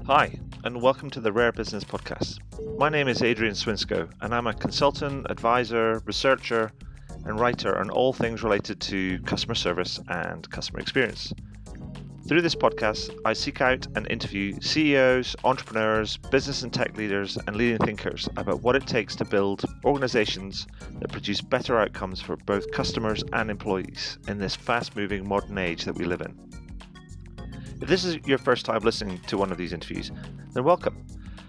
Hi, and welcome to the Rare Business Podcast. My name is Adrian Swinsko, and I'm a consultant, advisor, researcher, and writer on all things related to customer service and customer experience. Through this podcast, I seek out and interview CEOs, entrepreneurs, business and tech leaders, and leading thinkers about what it takes to build organizations that produce better outcomes for both customers and employees in this fast-moving modern age that we live in. If this is your first time listening to one of these interviews, then welcome,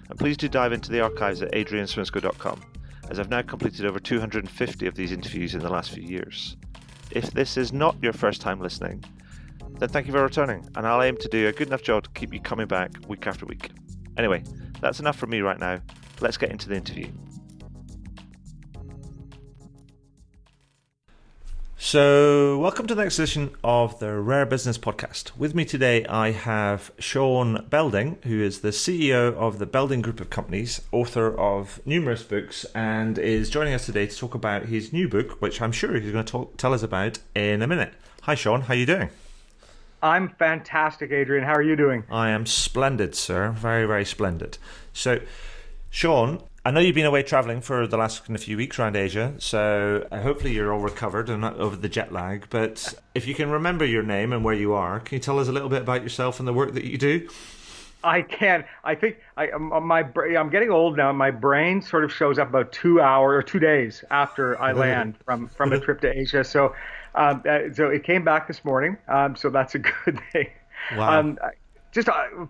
and please do dive into the archives at adrianswinsco.com, as I've now completed over 250 of these interviews in the last few years. If this is not your first time listening, then thank you for returning, and I'll aim to do a good enough job to keep you coming back week after week. Anyway, that's enough from me right now. Let's get into the interview. So, welcome to the next edition of the Rare Business Podcast. With me today, I have Shaun Belding, who is the CEO of the Belding Group of Companies, author of numerous books, and is joining us today to talk about his new book, which I'm sure he's going to tell us about in a minute. Hi, Shaun. How are you doing? I'm fantastic, Adrian. How are you doing? I am splendid, sir. Very, very splendid. So, Shaun, I know you've been away traveling for the last few weeks around Asia, so hopefully you're all recovered and not over the jet lag. But if you can remember your name and where you are, can you tell us a little bit about yourself and the work that you do? I can. I think I'm getting old now. My brain sort of shows up about 2 days after I land from a trip to Asia. So it came back this morning. So that's a good thing. Wow.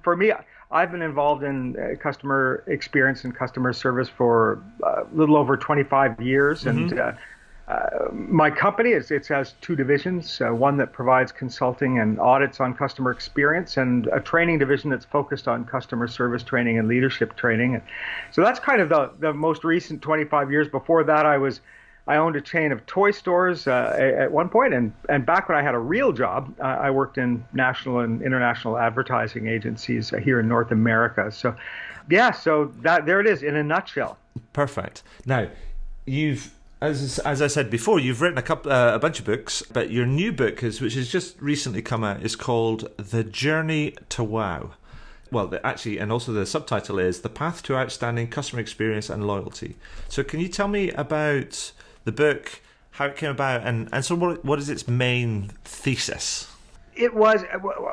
For me, I've been involved in customer experience and customer service for a little over 25 years. Mm-hmm. And my company, it has two divisions, one that provides consulting and audits on customer experience, and a training division that's focused on customer service training and leadership training. And so that's kind of the most recent 25 years. Before that, I owned a chain of toy stores at one point, and back when I had a real job, I worked in national and international advertising agencies here in North America. So, yeah, there it is in a nutshell. Perfect. Now, you've, as I said before, you've written a bunch of books, but your new book, which has just recently come out, is called The Journey to Wow. Well, and also the subtitle is The Path to Outstanding Customer Experience and Loyalty. So can you tell me about the book, how it came about, and so what is its main thesis?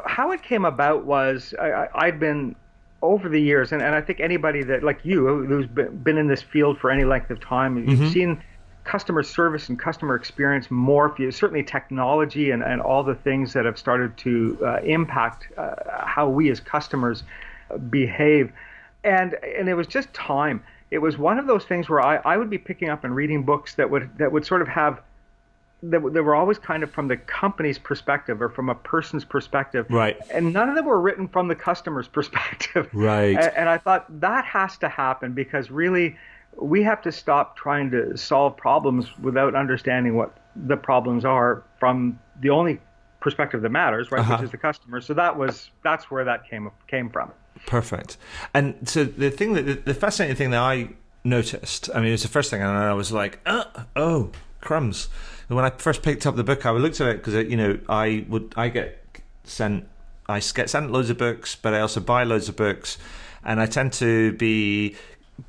How it came about was I'd been, over the years, and I think anybody that, like you, who's been in this field for any length of time, Mm-hmm. You've seen customer service and customer experience morph, certainly technology and all the things that have started to impact how we as customers behave. And it was just time. It was one of those things where I would be picking up and reading books that would sort of have, that were always kind of from the company's perspective or from a person's perspective. Right. And none of them were written from the customer's perspective. Right. And I thought that has to happen, because really we have to stop trying to solve problems without understanding what the problems are from the only perspective that matters, right, which is the customer. So that's where that came from. Perfect. And so the fascinating thing that I noticed, I mean, it's the first thing, and I was like, oh, crumbs. And when I first picked up the book, I looked at it because, I get sent loads of books, but I also buy loads of books, and I tend to be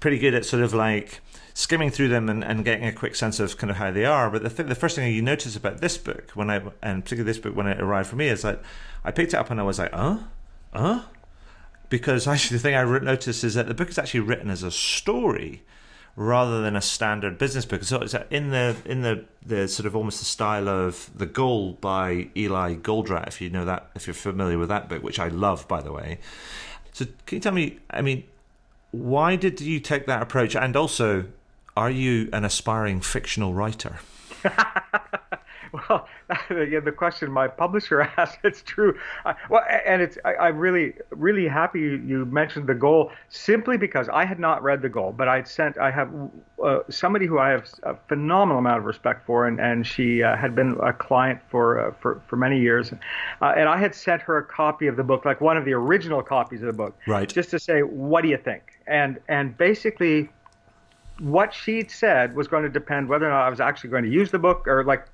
pretty good at sort of like skimming through them and getting a quick sense of kind of how they are. But the first thing you notice about this book, and particularly this book when it arrived for me, is that I picked it up and I was like, because actually the thing I noticed is that the book is actually written as a story rather than a standard business book. So it's in the sort of almost the style of The Goal by Eli Goldratt, if you know that, if you're familiar with that book, which I love, by the way. So can you tell me, I mean, why did you take that approach? And also, are you an aspiring fictional writer? Well, the question my publisher asked, it's true. I'm really, really happy you mentioned The Goal, simply because I had not read The Goal, but I have somebody who I have a phenomenal amount of respect for, and she had been a client for many years, and I had sent her a copy of the book, like one of the original copies of the book, right, just to say, what do you think? And basically, what she said was going to depend whether or not I was actually going to use the book or like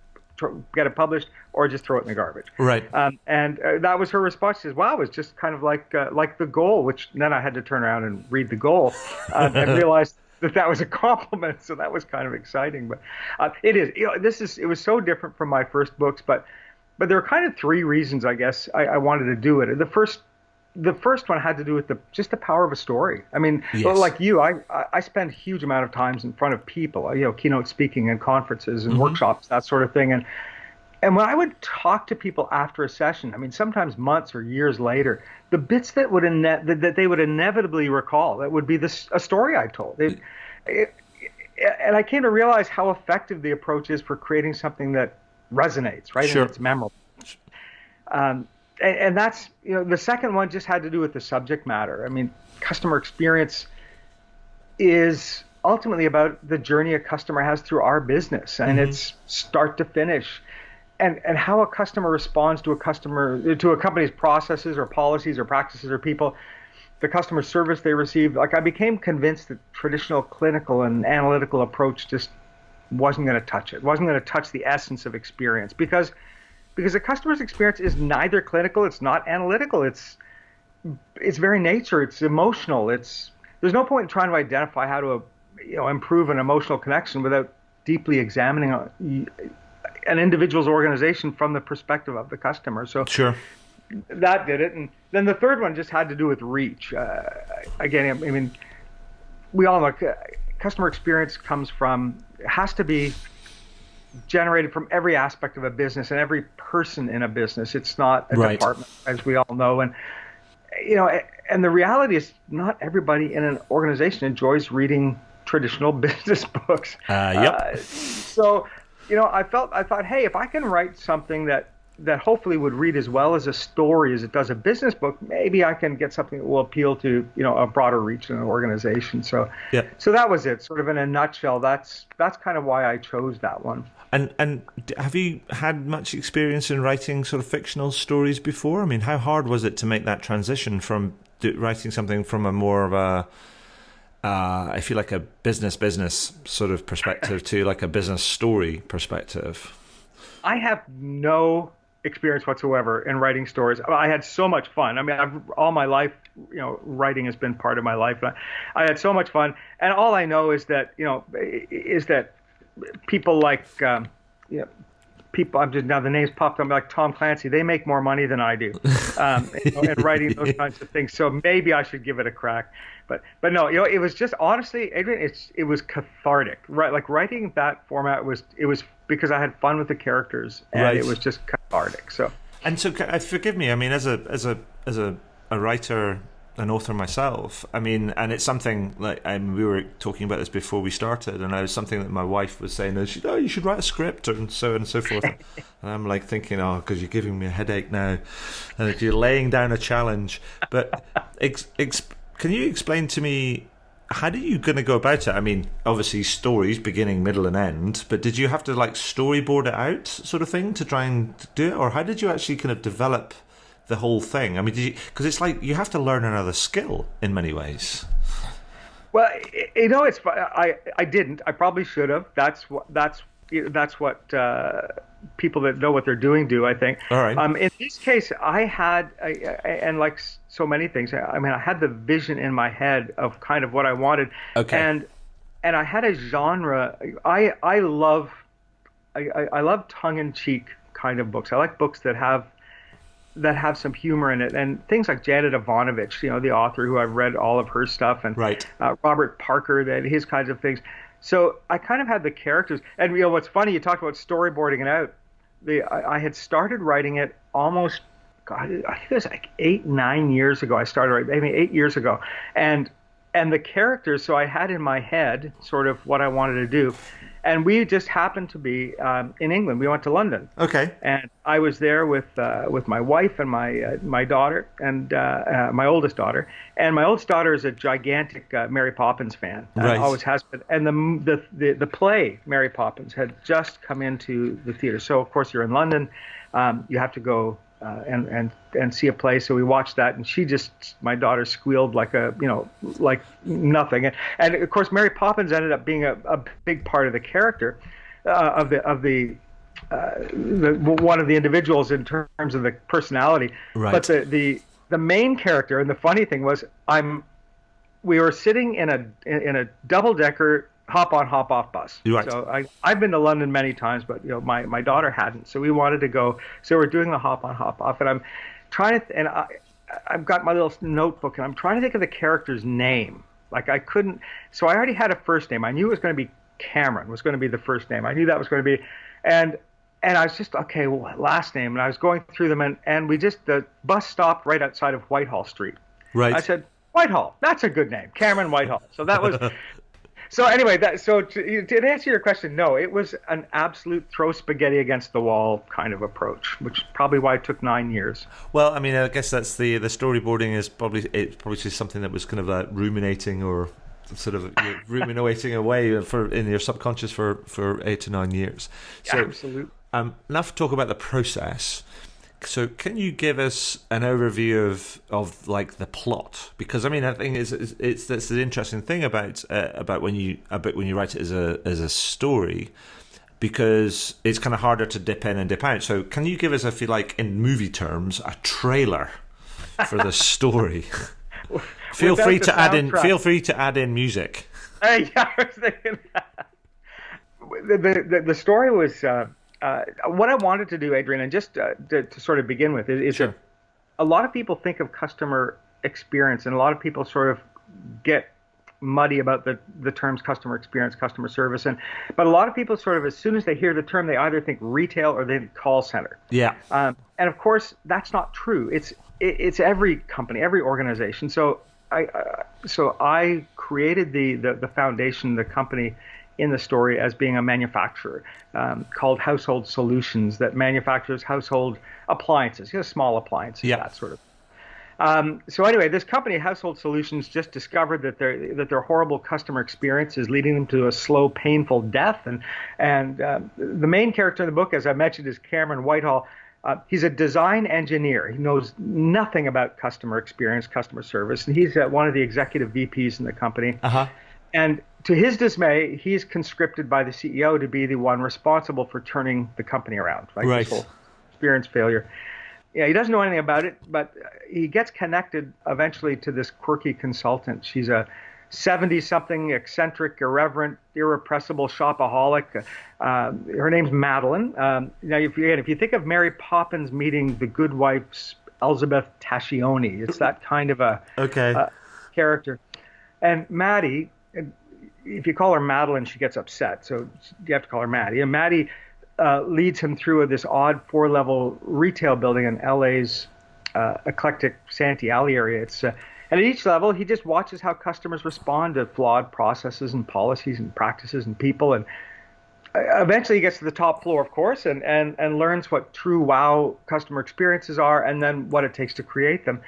get it published, or just throw it in the garbage. Right. And that was her response. She says, wow, it was just kind of like the goal, which then I had to turn around and read the goal and realized that was a compliment. So that was kind of exciting. But it is, it was so different from my first books, but there are kind of three reasons, I guess, I wanted to do it. The first one had to do with just the power of a story. I mean, yes. Like you, I spend a huge amount of times in front of people, keynote speaking and conferences and workshops, that sort of thing. And when I would talk to people after a session, I mean, sometimes months or years later, the bits that they would inevitably recall, that would be a story I told. And I came to realize how effective the approach is for creating something that resonates, right? Sure. And it's memorable. And that's, the second one just had to do with the subject matter. I mean, customer experience is ultimately about the journey a customer has through our business, and it's start to finish. And how a customer responds to a company's processes or policies or practices or people, the customer service they receive. Like, I became convinced that traditional clinical and analytical approach just wasn't going to touch it. Wasn't going to touch the essence of experience because the customer's experience is neither clinical, it's not analytical, it's very nature, it's emotional. There's no point in trying to identify how to improve an emotional connection without deeply examining an individual's organization from the perspective of the customer. So sure, that did it. And then the third one just had to do with reach. Again, I mean, we all know customer experience has to be generated from every aspect of a business and every person in a business. It's not a department, as we all know. And and the reality is, not everybody in an organization enjoys reading traditional business books. Yep. So, I thought, hey, if I can write something that hopefully would read as well as a story as it does a business book, maybe I can get something that will appeal to, a broader reach in an organization. So, So that was it, sort of in a nutshell. That's kind of why I chose that one. And have you had much experience in writing sort of fictional stories before? I mean, how hard was it to make that transition from writing something from a more of a I feel like a business sort of perspective to like a business story perspective? I have no experience whatsoever in writing stories. I had so much fun. I mean, all my life, writing has been part of my life. I had so much fun, and all I know is that people like people. I'm just now the names popped up like Tom Clancy. They make more money than I do, in writing those kinds of things. So maybe I should give it a crack. But no, it was just, honestly, Adrian, it was cathartic, right? Like, writing that format it was because I had fun with the characters, and it was just cathartic. So forgive me. I mean, as a writer, an author myself, I mean, and it's something like, we were talking about this before we started, and it was something that my wife was saying, you should write a script and so on and so forth. And I'm like thinking, because you're giving me a headache now, and you're laying down a challenge. But can you explain to me, how are you going to go about it? I mean, obviously stories, beginning, middle, and end, but did you have to like storyboard it out, sort of thing, to try and do it, or how did you actually kind of develop the whole thing? I mean, because it's like you have to learn another skill in many ways. Well, it's I didn't. I probably should have. That's what people that know what they're doing do, I think. All right. In this case, I had, and like so many things, I mean, I had the vision in my head of kind of what I wanted. Okay. And I had a genre. I love tongue-in-cheek kind of books. I like books that have some humor in it, and things like Janet Ivanovich, the author who I've read all of her stuff, and Robert Parker, his kinds of things. So I kind of had the characters, and what's funny, you talked about storyboarding it out. I had started writing it almost, I think it was like 8-9 years ago. I started writing, maybe 8 years ago, and the characters. So I had in my head sort of what I wanted to do. And we just happened to be in England. We went to London. Okay. And I was there with my wife and my daughter, and my oldest daughter. And my oldest daughter is a gigantic Mary Poppins fan. Right. Always has been. And the play Mary Poppins had just come into the theater. So of course you're in London. You have to go and see a play. So we watched that, and my daughter squealed like like nothing. And of course, Mary Poppins ended up being a big part of the character of the one of the individuals in terms of the personality. Right. But the main character, and the funny thing was, we were sitting in a double-decker hop-on, hop-off bus. Right. So I've been to London many times, but my daughter hadn't. So we wanted to go. So we're doing the hop-on, hop-off, and I'm trying to, and I've got my little notebook, and I'm trying to think of the character's name. Like I couldn't. So I already had a first name. I knew it was going to be Cameron. Was going to be the first name. I knew that was going to be, and I was just okay. Well, last name, and I was going through them, and the bus stopped right outside of Whitehall Street. Right. I said, Whitehall. That's a good name, Cameron Whitehall. So that was. So anyway, to answer your question, no, it was an absolute throw spaghetti against the wall kind of approach, which is probably why it took 9 years. Well, I mean, I guess that's the storyboarding is probably just something that was kind of ruminating or sort of ruminating away in your subconscious for 8 to 9 years. So, absolutely. Now to talk about the process. So can you give us an overview of like the plot? Because I mean, I think that's the interesting thing about when you write it as a story, because it's kind of harder to dip in and dip out. So can you give us, if you like, in movie terms, a trailer for the story? Feel free to add in music. Yeah, I was thinking that. The story was. What I wanted to do, Adrian, and just to sort of begin with, is sure. that a lot of people think of customer experience, and a lot of people sort of get muddy about the terms customer experience, customer service, but a lot of people sort of, as soon as they hear the term, they either think retail or they think call center. Yeah. And of course, that's not true. It's every company, every organization. So I created the foundation, the company, in the story as being a manufacturer called Household Solutions that manufactures household appliances, small appliances, that sort of. So anyway, this company, Household Solutions, just discovered that their horrible customer experience is leading them to a slow, painful death. And the main character in the book, as I mentioned, is Cameron Whitehall. He's a design engineer. He knows nothing about customer experience, customer service, and he's one of the executive VPs in the company. Uh-huh. And to his dismay, he's conscripted by the CEO to be the one responsible for turning the company around, right? This whole experience failure. Yeah, he doesn't know anything about it, but he gets connected eventually to this quirky consultant. She's a 70-something, eccentric, irreverent, irrepressible shopaholic. Her name's Madeline. Now, if you think of Mary Poppins meeting the good wife Elizabeth Tascioni, it's that kind of a character. And Maddie, if you call her Madeline, she gets upset. So you have to call her Maddie. And Maddie leads him through this odd 4-level retail building in LA's eclectic Santee Alley area. And at each level, he just watches how customers respond to flawed processes and policies and practices and people. And eventually he gets to the top floor, of course, and learns what true wow customer experiences are and then what it takes to create them.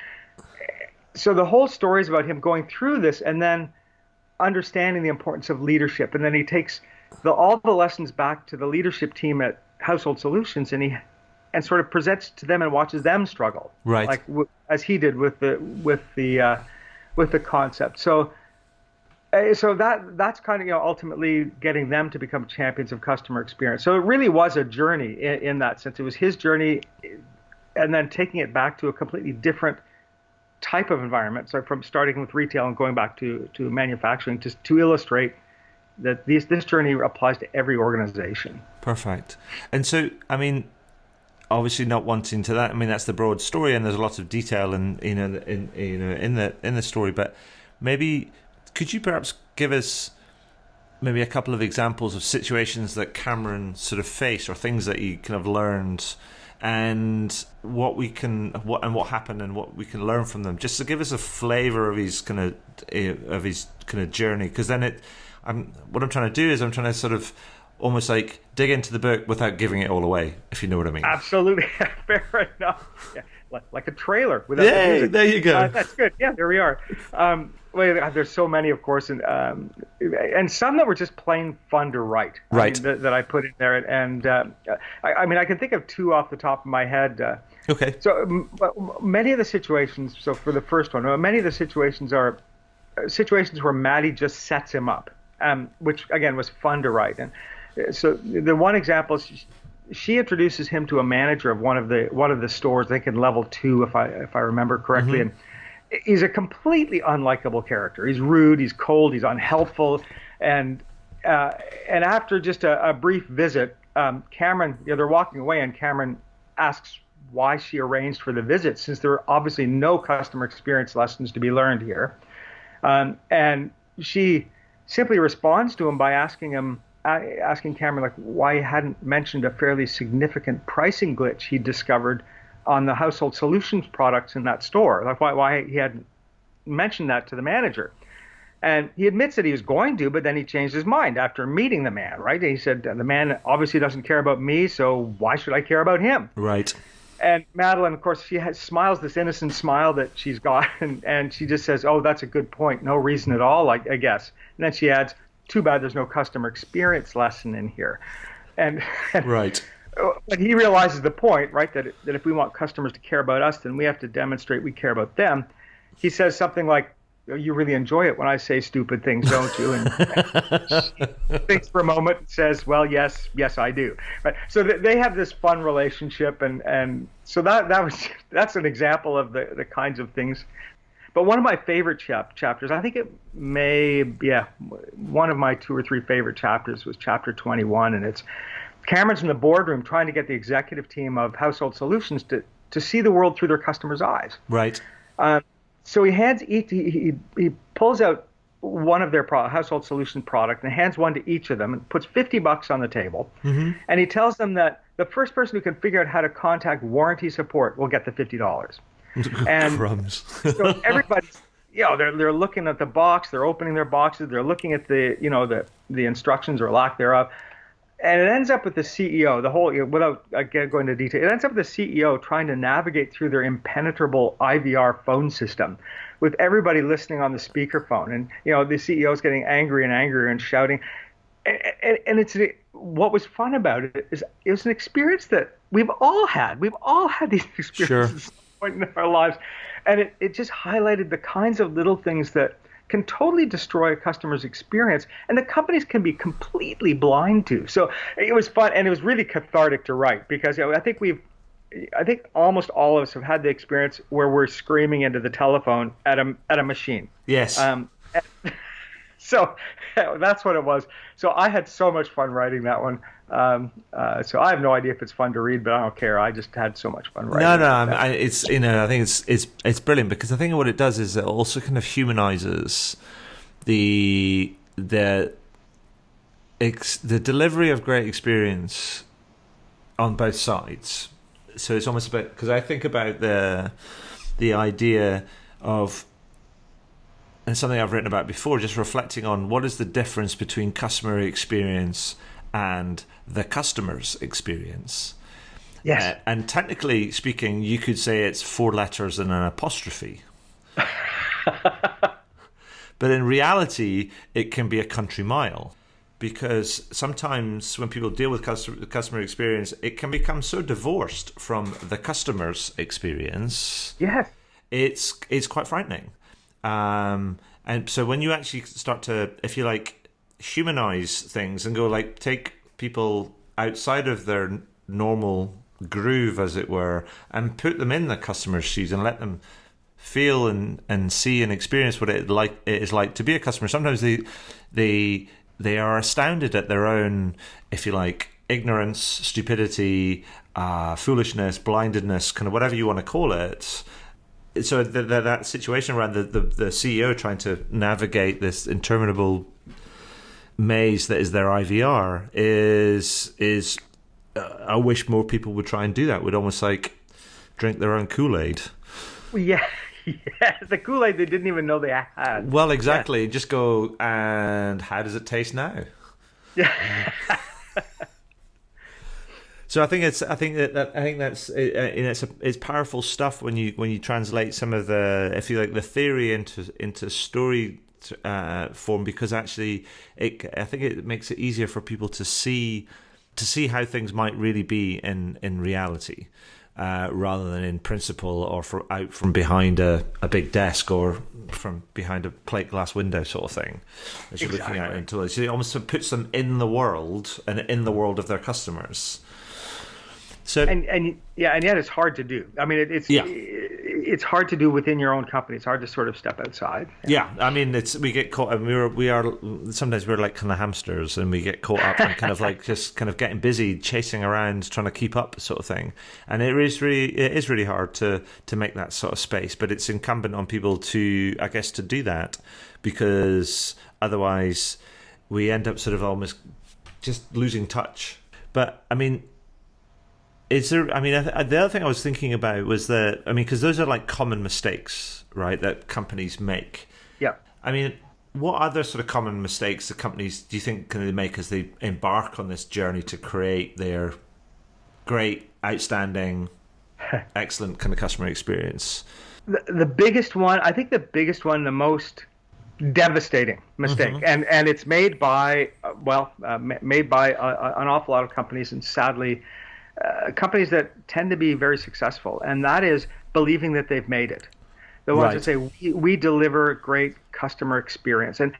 So the whole story is about him going through this and then understanding the importance of leadership. And then he takes all the lessons back to the leadership team at Household Solutions and sort of presents to them and watches them struggle, right? Like as he did with the concept. So that's kind of ultimately getting them to become champions of customer experience. So it really was a journey in that sense. It was his journey, and then taking it back to a completely different type of environment. So from starting with retail and going back to manufacturing, just to illustrate that this journey applies to every organization. Perfect. And so, I mean, obviously not wanting to that. I mean, that's the broad story, and there's a lot of detail in the story. But maybe could you perhaps give us maybe a couple of examples of situations that Cameron sort of faced, or things that he kind of learned, and what happened and what we can learn from them, just to give us a flavor of his kind of journey. Because then what I'm trying to do is I'm trying to sort of almost like dig into the book without giving it all away, if you know what I mean. Absolutely. Fair enough. Yeah. Like a trailer without the music. There you go. That's good. Yeah, there we are. There's so many, of course, and some that were just plain fun to write. Right. That I put in there, and I can think of two off the top of my head. Okay. So many of the situations. So for the first one, many of the situations are situations where Maddie just sets him up, which again was fun to write. And so the one example is she introduces him to a manager of one of the stores, I think in level 2, if I remember correctly. And he's a completely unlikable character. He's rude, he's cold, he's unhelpful, and after just a brief visit, Cameron, they're walking away, and Cameron asks why she arranged for the visit, since there are obviously no customer experience lessons to be learned here. And she simply responds to him by asking Cameron like why he hadn't mentioned a fairly significant pricing glitch he discovered on the household solutions products in that store, like why he hadn't mentioned that to the manager. And he admits that he was going to, but then he changed his mind after meeting the man, right? And he said, the man obviously doesn't care about me, so why should I care about him? Right. And Madeline, of course, smiles this innocent smile that she's got, and she just says, oh, that's a good point. No reason at all, I guess. And then she adds, too bad there's no customer experience lesson in here. And right. But he realizes the point, right, that if we want customers to care about us, then we have to demonstrate we care about them. He says something like, you really enjoy it when I say stupid things, don't you? And she thinks for a moment and says, well, yes, I do. Right? So they have this fun relationship, and so that's an example of the kinds of things. But one of my favorite chapters, I think one of my 2 or 3 favorite chapters was chapter 21, and it's Cameron's in the boardroom trying to get the executive team of Household Solutions to see the world through their customers' eyes. Right. So he pulls out one of their household solution product and hands one to each of them and puts $50 on the table. And he tells them that the first person who can figure out how to contact warranty support will get the $50. And crumbs. So everybody's, they're looking at the box, they're opening their boxes, they're looking at the instructions or lack thereof. And it ends up with the CEO, without going into detail, it ends up with the CEO trying to navigate through their impenetrable IVR phone system with everybody listening on the speakerphone. And, the CEO is getting angrier and angrier and shouting. And what was fun about it is it was an experience that we've all had. We've all had these experiences at some point in our lives. And it just highlighted the kinds of little things that can totally destroy a customer's experience, and the companies can be completely blind to. So it was fun, and it was really cathartic to write, because I think almost all of us have had the experience where we're screaming into the telephone at a machine. Yes. So that's what it was. So I had so much fun writing that one. So I have no idea if it's fun to read, but I don't care. I just had so much fun writing. I think it's brilliant, because I think what it does is it also kind of humanizes the delivery of great experience on both sides. So it's almost about, because I think about the idea of, and something I've written about before, just reflecting on what is the difference between customer experience and the customer's experience. Yes. And technically speaking, you could say it's 4 letters and an apostrophe. But in reality, it can be a country mile, because sometimes when people deal with customer experience, it can become so divorced from the customer's experience. Yes. It's quite frightening. And so when you actually start to, if you like, humanize things and go like, take people outside of their normal groove, as it were, and put them in the customer's shoes and let them feel and see and experience what it is like to be a customer. Sometimes they are astounded at their own, if you like, ignorance, stupidity, foolishness, blindedness, kind of whatever you want to call it. So that situation around the CEO trying to navigate this interminable maze that is their IVR is I wish more people would try and do that. Would almost like drink their own Kool-Aid. Yeah, the Kool-Aid they didn't even know they had. Well, exactly. Yeah. Just go, and how does it taste now? Yeah. So I think it's powerful stuff when you translate some of the, if you like, the theory into story form, because actually I think it makes it easier for people to see how things might really be in reality, rather than in principle or out from behind a big desk or from behind a plate glass window sort of thing as you're looking out into it. So it almost puts them in the world and in the world of their customers. So and yet it's hard to do. I mean, it's hard to do within your own company. It's hard to sort of step outside. Yeah, I mean, we get caught. I mean, we are sometimes we're like kind of hamsters, and we get caught up and kind of like just kind of getting busy, chasing around, trying to keep up, sort of thing. And it is really hard to make that sort of space. But it's incumbent on people to, I guess, to do that, because otherwise we end up sort of almost just losing touch. But I mean, is there? I mean, the other thing I was thinking about was that, I mean, because those are like common mistakes, right, that companies make. Yeah. I mean, what other sort of common mistakes the companies do you think can they make as they embark on this journey to create their great, outstanding, excellent kind of customer experience? The biggest one, I think, the most devastating mistake, and it's made by an awful lot of companies, and sadly, companies that tend to be very successful, and that is believing that they've made it. The ones that say we deliver great customer experience, and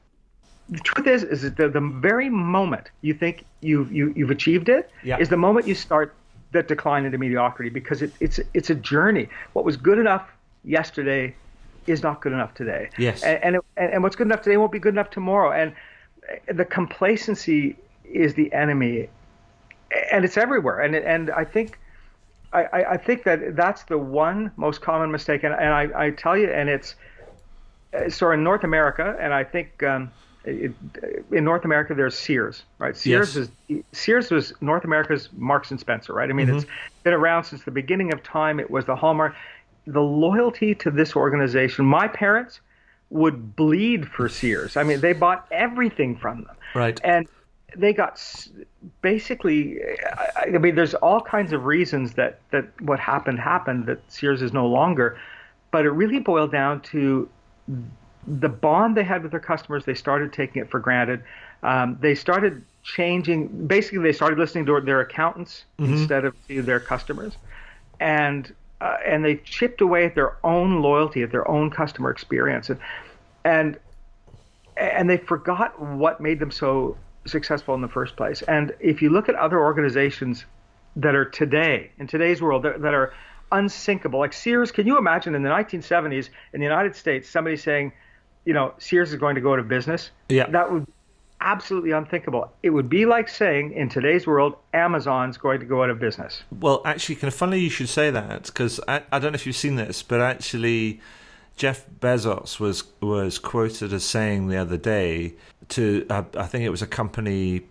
the truth is that the very moment you think you've achieved it is the moment you start that decline into mediocrity, because it's a journey. What was good enough yesterday is not good enough today. Yes. And what's good enough today won't be good enough tomorrow. And the complacency is the enemy, and it's everywhere. And I think that that's the one most common mistake. And I tell you, and it's so in North America, and I think in North America there's Sears, right? Sears was North America's Marks and Spencer, right? I mean, it's been around since the beginning of time. It was the hallmark. The loyalty to this organization. My parents would bleed for Sears. I mean, they bought everything from them. Right. And they got basically, I mean, there's all kinds of reasons that what happened, that Sears is no longer. But it really boiled down to the bond they had with their customers. They started taking it for granted. They started changing. Basically, they started listening to their accountants instead of to their customers. And they chipped away at their own loyalty, at their own customer experience, and they forgot what made them so successful in the first place. And if you look at other organizations that are in today's world, that are unsinkable, like Sears, can you imagine in the 1970s in the United States somebody saying, Sears is going to go out of business? Yeah, that would absolutely unthinkable. It would be like saying in today's world, Amazon's going to go out of business. Well, actually, kind of funny you should say that, because I don't know if you've seen this, but actually Jeff Bezos was quoted as saying the other day to I think it was a company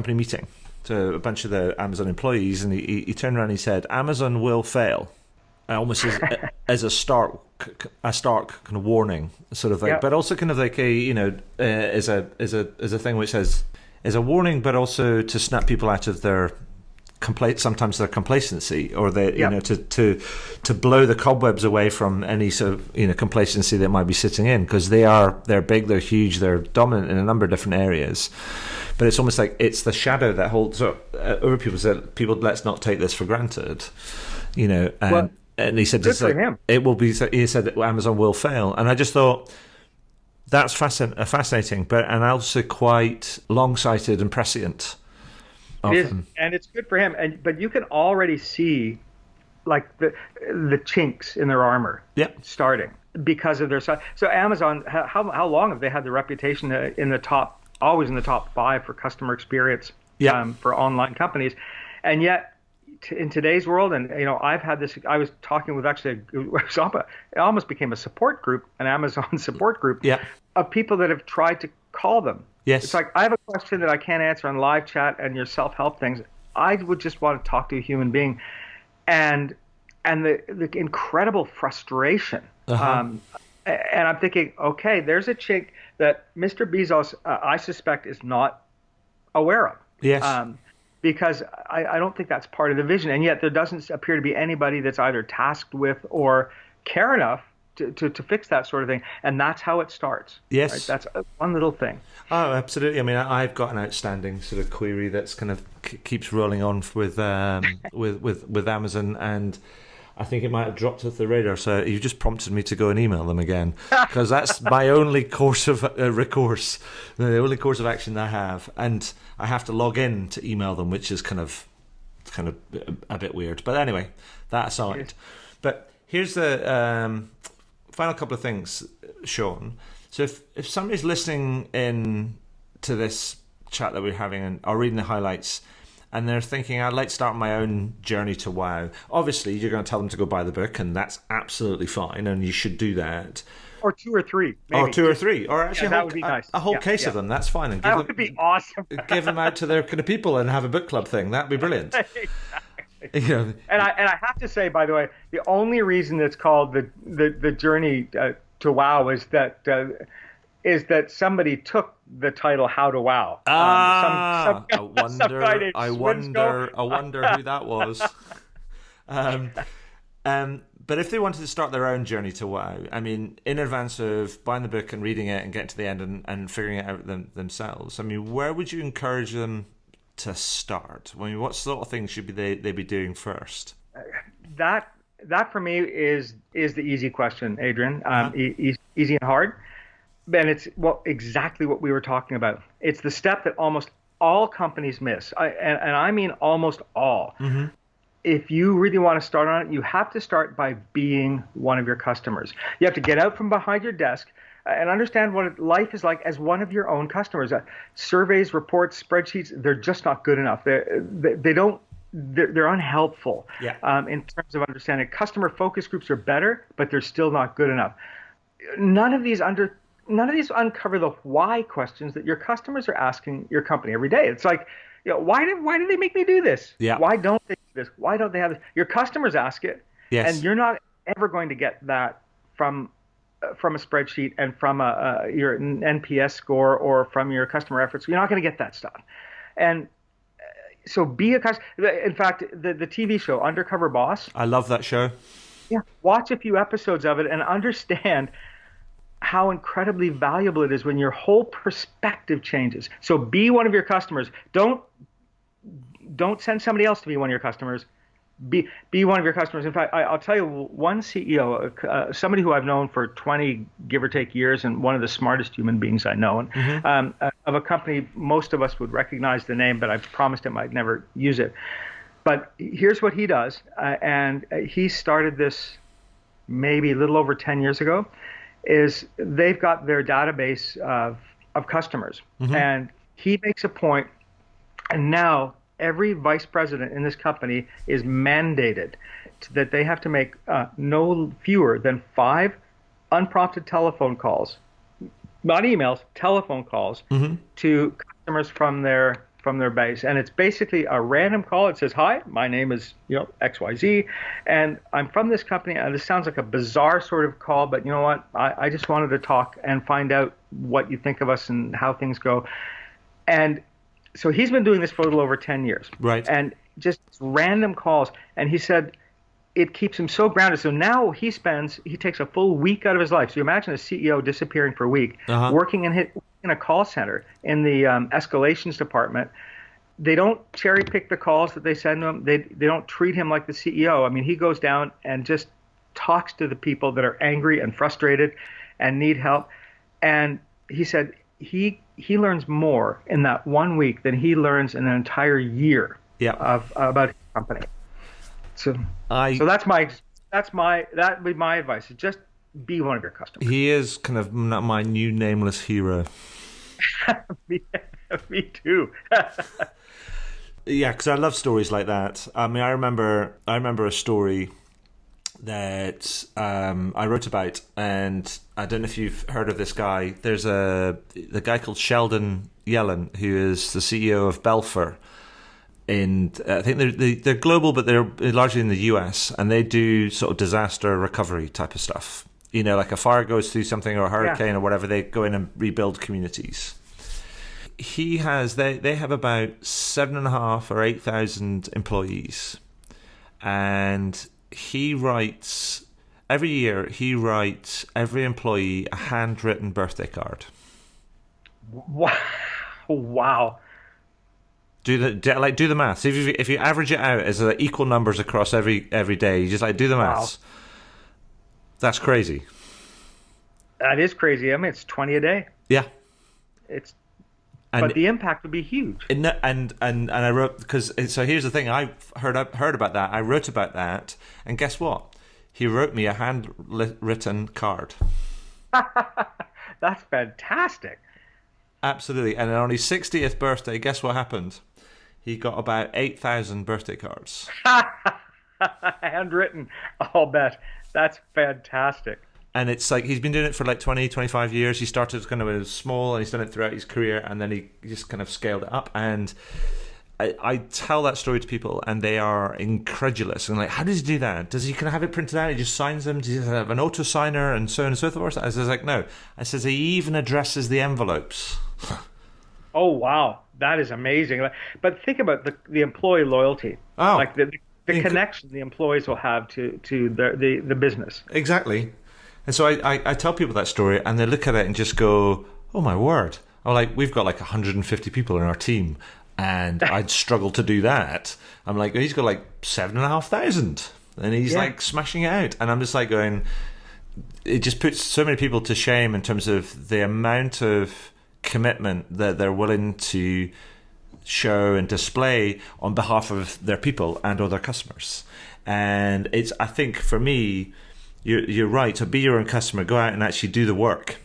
meeting to a bunch of the Amazon employees, and he turned around and he said, "Amazon will fail," almost as a stark kind of warning, sort of like, but also kind of like as a thing which says is a warning, but also to snap people out of their sometimes their complacency, or to blow the cobwebs away from any sort of complacency that might be sitting in, because they're big, they're huge, they're dominant in a number of different areas. But it's almost like it's the shadow that holds over people. Said, people, let's not take this for granted, And he said, it will be. He said that Amazon will fail, and I just thought that's fascinating, and also quite long-sighted and prescient. It is, and it's good for him. But you can already see, like the chinks in their armor, starting because of their size. So Amazon, how long have they had the reputation always in the top 5 for customer experience for online companies, and yet. In today's world, and I've had this. I was talking with it almost became a support group, an Amazon support group, of people that have tried to call them. Yes, it's like I have a question that I can't answer on live chat and your self-help things. I would just want to talk to a human being, and the incredible frustration. And I'm thinking, okay, there's a chink that Mr. Bezos, I suspect, is not aware of. Yes. Because I don't think that's part of the vision. And yet there doesn't appear to be anybody that's either tasked with or care enough to fix that sort of thing. And that's how it starts. Yes. Right? That's one little thing. Oh, absolutely. I mean, I've got an outstanding sort of query that's kind of keeps rolling on with Amazon, and I think it might have dropped off the radar. So you just prompted me to go and email them again, because that's my only course of recourse, the only course of action I have. And I have to log in to email them, which is kind of kind of a bit weird. But anyway, that aside. But here's the final couple of things, Shaun. So if somebody's listening in to this chat that we're having or reading the highlights, and they're thinking, I'd like to start my own journey to WoW. Obviously, you're going to tell them to go buy the book, and that's absolutely fine, and you should do that. Or 2 or 3, maybe. Or 2 or 3. Or actually that would be nice. A whole case of them, that's fine. And that would be awesome. Give them out to their kind of people and have a book club thing. That'd be brilliant. Exactly. You know. And I have to say, by the way, the only reason it's called the journey to WoW is that somebody took the title "How to WoW." I wonder who that was. But if they wanted to start their own journey to WoW, I mean, in advance of buying the book and reading it and getting to the end and figuring it out themselves, I mean, where would you encourage them to start? I mean, what sort of things should they be doing first? That for me is the easy question, Adrian. Easy and hard. And it's exactly what we were talking about. It's the step that almost all companies miss, and I mean almost all. Mm-hmm. If you really want to start on it, you have to start by being one of your customers. You have to get out from behind your desk and understand what life is like as one of your own customers. Surveys, reports, spreadsheets, they're just not good enough. They're unhelpful in terms of understanding. Customer focus groups are better, but they're still not good enough. None of these uncover the why questions that your customers are asking your company every day. It's like, why did they make me do this? Yeah. Why don't they do this? Why don't they have this? Your customers ask it, and you're not ever going to get that from a spreadsheet and from your NPS score or from your customer efforts. You're not going to get that stuff. And so be a customer. In fact, the TV show Undercover Boss. I love that show. Yeah. Watch a few episodes of it and understand how incredibly valuable it is when your whole perspective changes. So be one of your customers. Don't send somebody else to be one of your customers. Be one of your customers. In fact, I'll tell you one CEO, somebody who I've known for 20, give or take, years, and one of the smartest human beings I know, of a company most of us would recognize the name, but I promised him I'd never use it. But here's what he does, and he started this maybe a little over 10 years ago, is they've got their database of customers. Mm-hmm. And he makes a point, and now every vice president in this company is mandated that they have to make no fewer than 5 unprompted telephone calls, not emails, telephone calls to customers from their base. And it's basically a random call. It says, "Hi, my name is XYZ, and I'm from this company." And this sounds like a bizarre sort of call, but you know what? I just wanted to talk and find out what you think of us and how things go. And so he's been doing this for a little over 10 years. Right. And just random calls. And he said it keeps him so grounded. So now he takes a full week out of his life. So you imagine a CEO disappearing for a week, working in a call center in the escalations department. They don't cherry pick the calls that they send to him. They don't treat him like the CEO. I mean, he goes down and just talks to the people that are angry and frustrated and need help. And he said he learns more in that 1 week than he learns in an entire year about his company. So that'd be my advice. Is just be one of your customers. He is kind of my new nameless hero. Me too. Yeah, because I love stories like that. I mean, I remember a story that I wrote about, and I don't know if you've heard of this guy. There's the guy called Sheldon Yellen, who is the CEO of Belfer. And I think they're global, but they're largely in the US, and they do sort of disaster recovery type of stuff. Like a fire goes through something or a hurricane or whatever, they go in and rebuild communities. They have about 7,500 or 8,000 employees, and every year he writes every employee a handwritten birthday card. Wow. Do the maths. If you average it out as equal numbers across every day, you just do the maths. Wow. That's crazy. That is crazy. I mean, it's 20 a day. Yeah. It's but the impact would be huge. And I wrote, because so here's the thing, I heard about that, I wrote about that, and guess what? He wrote me a handwritten card. That's fantastic. Absolutely. And on his 60th birthday, guess what happened? He got about 8,000 birthday cards. Handwritten, I'll bet. That's fantastic. And it's like he's been doing it for like 20, 25 years. He started kind of small and he's done it throughout his career, and then he just kind of scaled it up. And I tell that story to people and they are incredulous. And like, how does he do that? Does he kind of have it printed out? He just signs them? Does he have an auto signer and so on and so forth? I was like, no. I says he even addresses the envelopes. Oh, wow. That is amazing. But think about the employee loyalty. Oh. Like the connection the employees will have to the business. Exactly. And so I tell people that story and they look at it and just go, oh my word. I'm like, we've got like 150 people in our team and I'd struggle to do that. I'm like, he's got like 7,500 and he's like smashing it out. And I'm just like going, it just puts so many people to shame in terms of the amount of commitment that they're willing to show and display on behalf of their people and or their customers. And it's, I think for me, you're right, to be your own customer, go out and actually do the work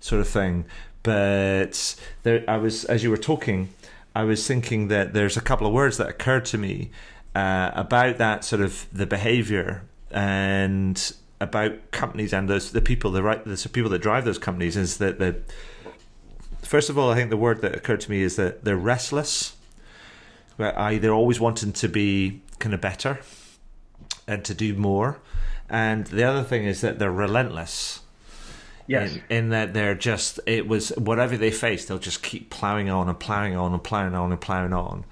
sort of thing. But there, I was, as you were talking, I was thinking that there's a couple of words that occurred to me about that sort of the behavior and about companies and the people, the people that drive those companies, is that first of all, I think the word that occurred to me is that they're restless. They're always wanting to be kind of better and to do more. And the other thing is that they're relentless. Yes. In that they're just, it was whatever they face, they'll just keep plowing on and plowing on and plowing on and plowing on.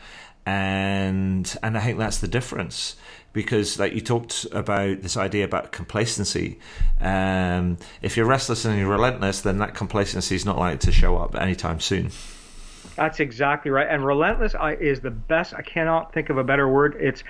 And I think that's the difference. Because like you talked about this idea about complacency, if you're restless and you're relentless, then that complacency is not likely to show up anytime soon. That's exactly right. And relentless is the best. I cannot think of a better word. It's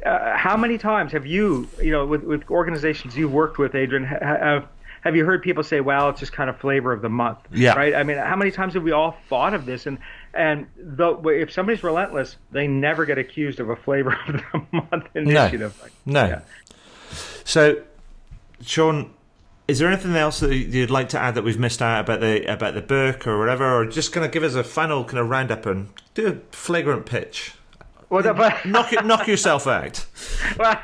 how many times have you with organizations you've worked with, Adrian, have you heard people say, well, it's just kind of flavor of the month? Yeah. Right? I mean, how many times have we all thought of this? And if somebody's relentless, they never get accused of a flavor of the month initiative. No. Yeah. So, Shaun, is there anything else that you'd like to add that we've missed out about the book or whatever, or just kind of give us a final kind of roundup and do a flagrant pitch? Well, knock yourself out. Well,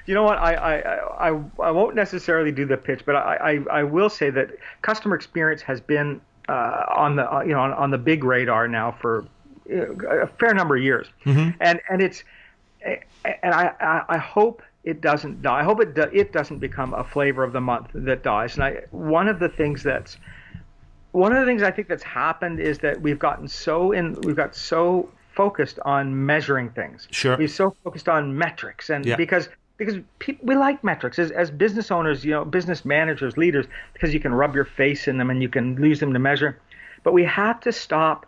you know what? I won't necessarily do the pitch, but I will say that customer experience has been on the big radar now for a fair number of years, and I hope it doesn't die. I hope it doesn't become a flavor of the month that dies. And one of the things I think that's happened is that we've got so focused on measuring things. Sure. We're so focused on metrics, and because we like metrics as business owners, business managers, leaders, because you can rub your face in them and you can use them to measure. But we have to stop.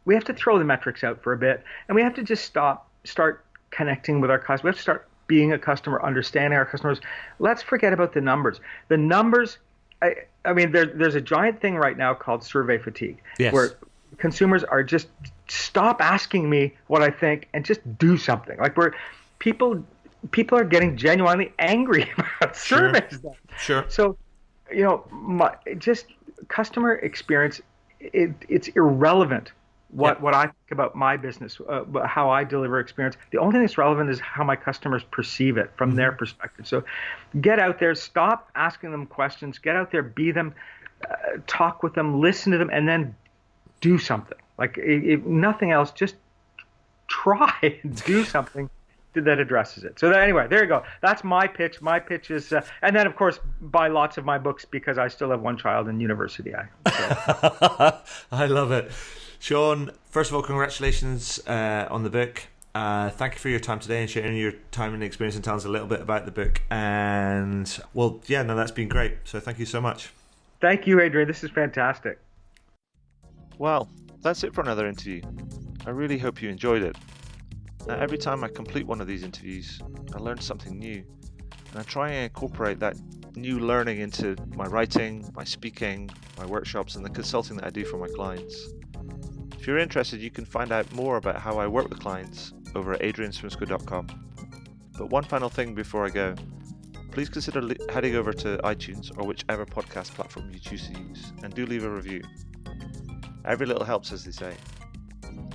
We have to throw the metrics out for a bit, and we have to just start connecting with our customers. We have to start being a customer, understanding our customers. Let's forget about the numbers. The numbers. I mean, there's a giant thing right now called survey fatigue, where consumers are just stop asking me what I think and just do something. Like people are getting genuinely angry about surveys. Sure. So, just customer experience, it's irrelevant what I think about my business, how I deliver experience. The only thing that's relevant is how my customers perceive it from their perspective. So get out there, stop asking them questions, get out there, be them, talk with them, listen to them, and then do something. Like if nothing else, just try and do something that addresses it. So anyway, there you go. That's my pitch. My pitch is, and then of course buy lots of my books because I still have one child in university. I love it. Shaun, first of all, congratulations on the book. Thank you for your time today and sharing your time and experience and telling us a little bit about the book. And that's been great. So thank you so much. Thank you, Adrian. This is fantastic. Well, that's it for another interview. I really hope you enjoyed it. Now, every time I complete one of these interviews, I learn something new, and I try and incorporate that new learning into my writing, my speaking, my workshops, and the consulting that I do for my clients. If you're interested, you can find out more about how I work with clients over at adrianswinsko.com. But one final thing before I go, please consider heading over to iTunes or whichever podcast platform you choose to use, and do leave a review. Every little helps, as they say.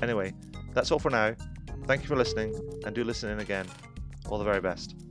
Anyway, that's all for now. Thank you for listening, and do listen in again. All the very best.